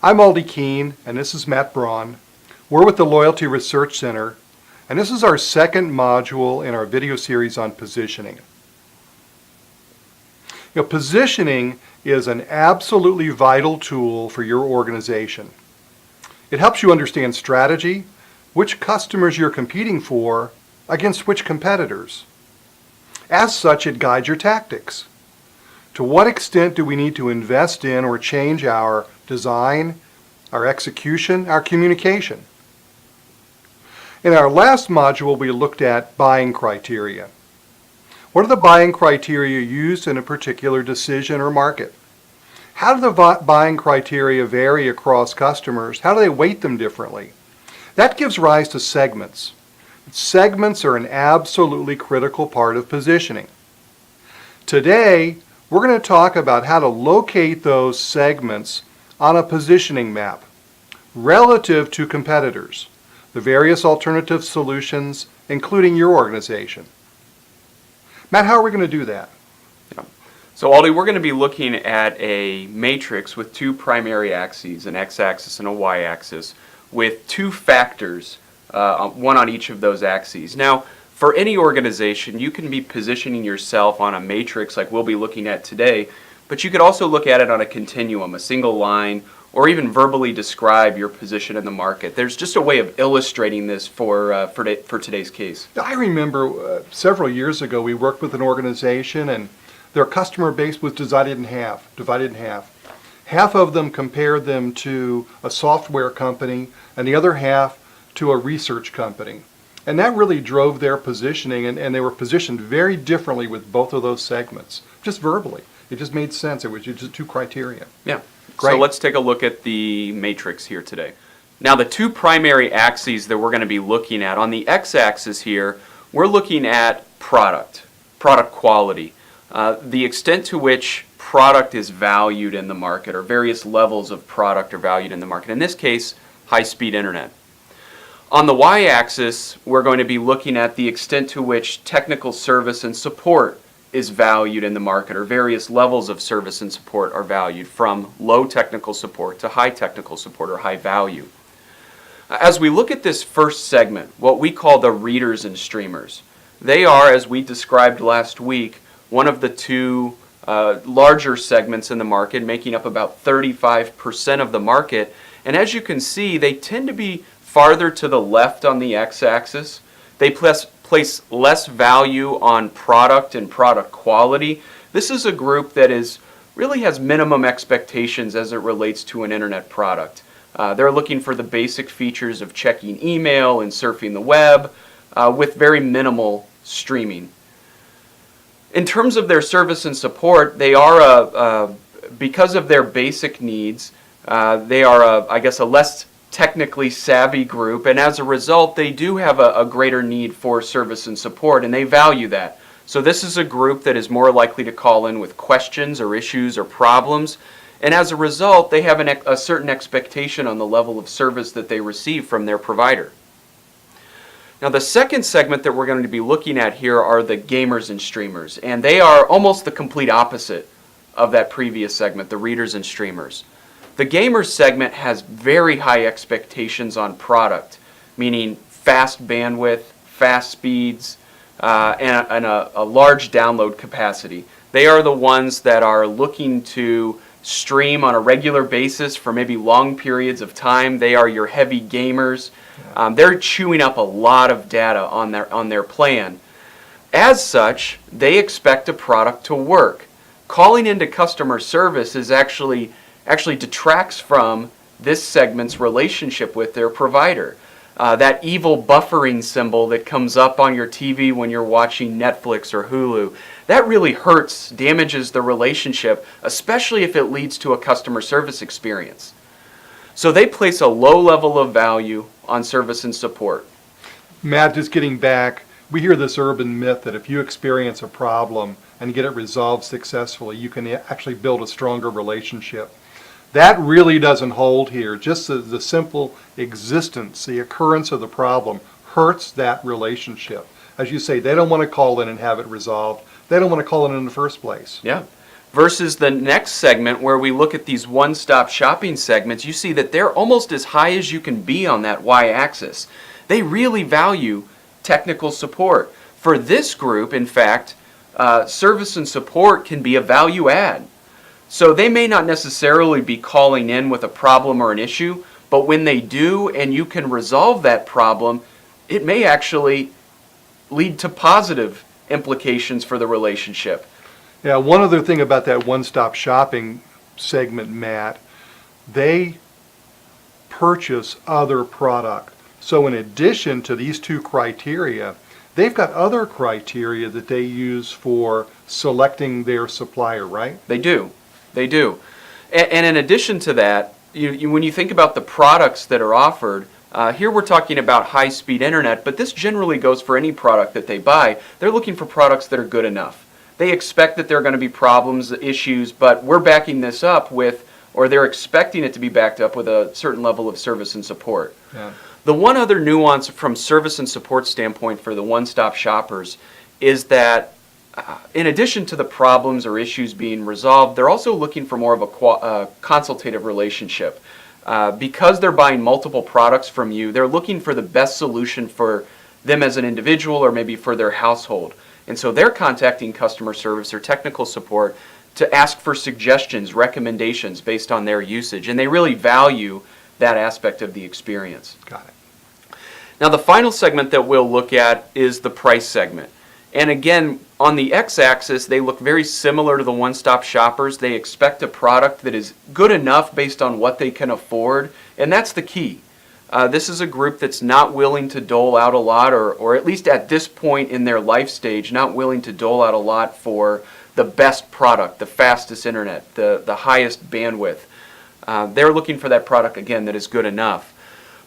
I'm Aldi Keene, and this is Matt Braun. We're with the Loyalty Research Center, and this is our second module in our video series on positioning. Positioning is an absolutely vital tool for your organization. It helps you understand strategy, which customers you're competing for against which competitors. As such, it guides your tactics. To what extent do we need to invest in or change our design, our execution, our communication? In our last module, we looked at buying criteria. What are the buying criteria used in a particular decision or market? How do the buying criteria vary across customers? How do they weight them differently? That gives rise to segments. Segments are an absolutely critical part of positioning. Today, we're going to talk about how to locate those segments on a positioning map relative to competitors, the various alternative solutions, including your organization. Matt, how are we going to do that? So Aldi, we're going to be looking at a matrix with two primary axes, an x-axis and a y-axis, with two factors, one on each of those axes. Now, for any organization, you can be positioning yourself on a matrix like we'll be looking at today, but you could also look at it on a continuum, a single line, or even verbally describe your position in the market. There's just a way of illustrating this for today's case. I remember several years ago we worked with an organization and their customer base was divided in half. Half of them compared them to a software company and the other half to a research company. And that really drove their positioning, and they were positioned very differently with both of those segments, just verbally. It just made sense. It was just two criteria. Yeah. Great. So let's take a look at the matrix here today. Now, the two primary axes that we're going to be looking at, on the x-axis here, we're looking at product quality, the extent to which product is valued in the market, or various levels of product are valued in the market. In this case, high-speed internet. On the y-axis, we're going to be looking at the extent to which technical service and support is valued in the market, or various levels of service and support are valued, from low technical support to high technical support, or high value. As we look at this first segment, what we call the readers and streamers, they are, as we described last week, one of the two larger segments in the market, making up about 35% of the market. And as you can see, they tend to be farther to the left on the x-axis. They place less value on product and product quality. This is a group that really has minimum expectations as it relates to an internet product. They're looking for the basic features of checking email and surfing the web with very minimal streaming. In terms of their service and support, they are, because of their basic needs, they are, a less technically savvy group, and as a result they do have a greater need for service and support, and they value that. So this is a group that is more likely to call in with questions or issues or problems, and as a result they have a certain expectation on the level of service that they receive from their provider. Now, the second segment that we're going to be looking at here are the gamers and streamers, and they are almost the complete opposite of that previous segment, the readers and streamers. The gamers segment has very high expectations on product, meaning fast bandwidth, fast speeds, and a large download capacity. They are the ones that are looking to stream on a regular basis for maybe long periods of time. They are your heavy gamers. They're chewing up a lot of data on their plan. As such, they expect a product to work. Calling into customer service is actually detracts from this segment's relationship with their provider. That evil buffering symbol that comes up on your TV when you're watching Netflix or Hulu, that really hurts, damages the relationship, especially if it leads to a customer service experience. So they place a low level of value on service and support. Matt, just getting back, we hear this urban myth that if you experience a problem and get it resolved successfully, you can actually build a stronger relationship. That really doesn't hold here. Just the simple existence, the occurrence of the problem hurts that relationship. As you say, they don't want to call in and have it resolved. They don't want to call in the first place. Yeah. versus the next segment where we look at these one-stop shopping segments. You see that they're almost as high as you can be on that y-axis. They really value technical support. For this group, in fact, service and support can be a value add. So they may not necessarily be calling in with a problem or an issue, but when they do and you can resolve that problem, it may actually lead to positive implications for the relationship. Yeah, one other thing about that one-stop shopping segment, Matt, they purchase other product. So in addition to these two criteria, they've got other criteria that they use for selecting their supplier, right? They do. They do. And in addition to that, when you think about the products that are offered, here we're talking about high-speed internet, but this generally goes for any product that they buy. They're looking for products that are good enough. They expect that there are going to be problems, issues, but we're backing this up with, or they're expecting it to be backed up with a certain level of service and support. Yeah. The one other nuance from service and support standpoint for the one-stop shoppers is that in addition to the problems or issues being resolved, they're also looking for more of a consultative relationship. Because they're buying multiple products from you, they're looking for the best solution for them as an individual or maybe for their household. And so they're contacting customer service or technical support to ask for suggestions, recommendations based on their usage. And they really value that aspect of the experience. Got it. Now the final segment that we'll look at is the price segment. And again, on the x-axis, they look very similar to the one-stop shoppers. They expect a product that is good enough based on what they can afford, and that's the key. This is a group that's not willing to dole out a lot, or at least at this point in their life stage, not willing to dole out a lot for the best product, the fastest internet, the highest bandwidth. They're looking for that product, again, that is good enough.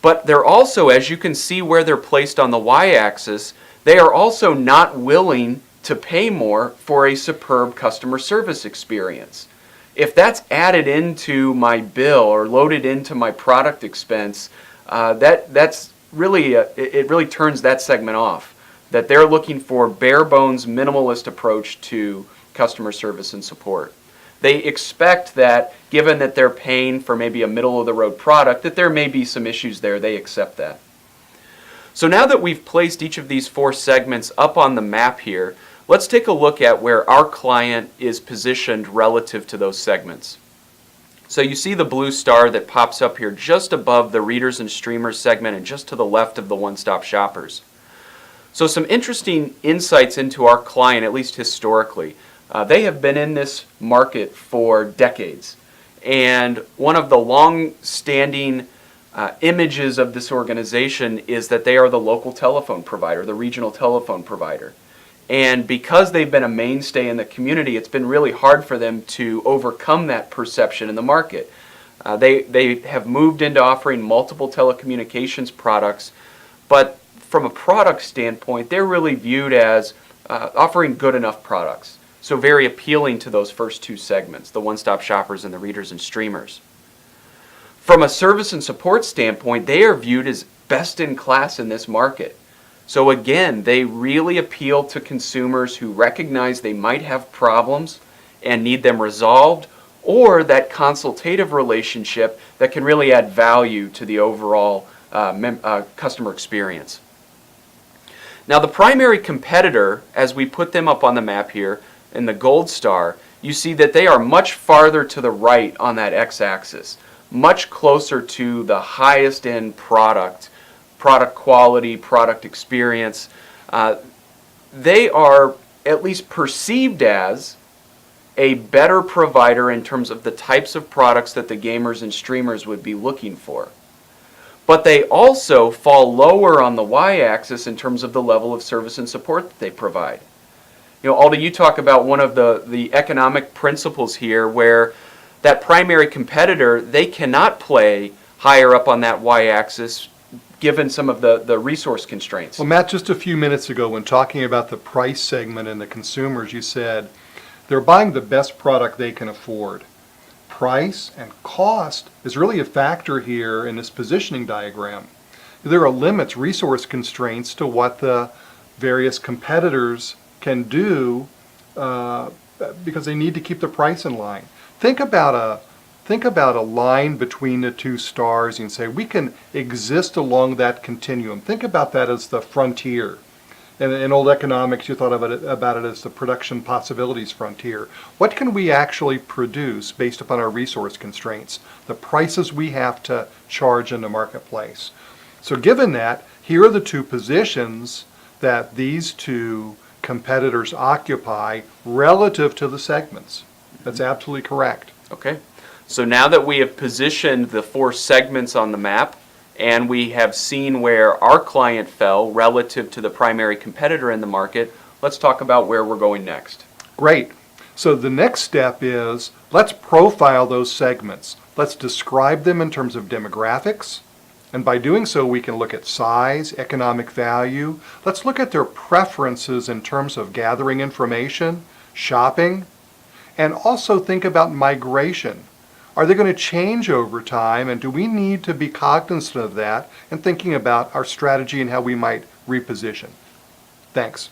But they're also, as you can see where they're placed on the y-axis, they are also not willing to pay more for a superb customer service experience. If that's added into my bill or loaded into my product expense, that's really it really turns that segment off. That they're looking for bare bones minimalist approach to customer service and support. They expect that given that they're paying for maybe a middle of the road product, that there may be some issues there. They accept that. So now that we've placed each of these four segments up on the map here, let's take a look at where our client is positioned relative to those segments. So you see the blue star that pops up here just above the readers and streamers segment and just to the left of the one-stop shoppers. So some interesting insights into our client, at least historically. They have been in this market for decades. And one of the long-standing images of this organization is that they are the local telephone provider, the regional telephone provider. And because they've been a mainstay in the community, it's been really hard for them to overcome that perception in the market. They have moved into offering multiple telecommunications products, but from a product standpoint, they're really viewed as offering good enough products. So very appealing to those first two segments, the one-stop shoppers and the readers and streamers. From a service and support standpoint, they are viewed as best in class in this market. So again, they really appeal to consumers who recognize they might have problems and need them resolved, or that consultative relationship that can really add value to the overall customer experience. Now the primary competitor, as we put them up on the map here in the gold star, you see that they are much farther to the right on that x-axis, much closer to the highest end product quality, product experience. They are at least perceived as a better provider in terms of the types of products that the gamers and streamers would be looking for. But they also fall lower on the y-axis in terms of the level of service and support that they provide. You know, Alda, you talk about one of the economic principles here where that primary competitor, they cannot play higher up on that y-axis given some of the resource constraints. Well, Matt, just a few minutes ago when talking about the price segment and the consumers, you said they're buying the best product they can afford. Price and cost is really a factor here in this positioning diagram. There are limits, resource constraints to what the various competitors can do because they need to keep the price in line. Think about a line between the two stars and say we can exist along that continuum. Think about that as the frontier. In old economics, you thought about it as the production possibilities frontier. What can we actually produce based upon our resource constraints, the prices we have to charge in the marketplace? So given that, here are the two positions that these two competitors occupy relative to the segments. That's absolutely correct. Okay. So now that we have positioned the 4 segments on the map, and we have seen where our client fell relative to the primary competitor in the market, let's talk about where we're going next. Great. So the next step is let's profile those segments. Let's describe them in terms of demographics. And by doing so, we can look at size, economic value. Let's look at their preferences in terms of gathering information, shopping, and also think about migration. Are they going to change over time, and do we need to be cognizant of that and thinking about our strategy and how we might reposition? Thanks.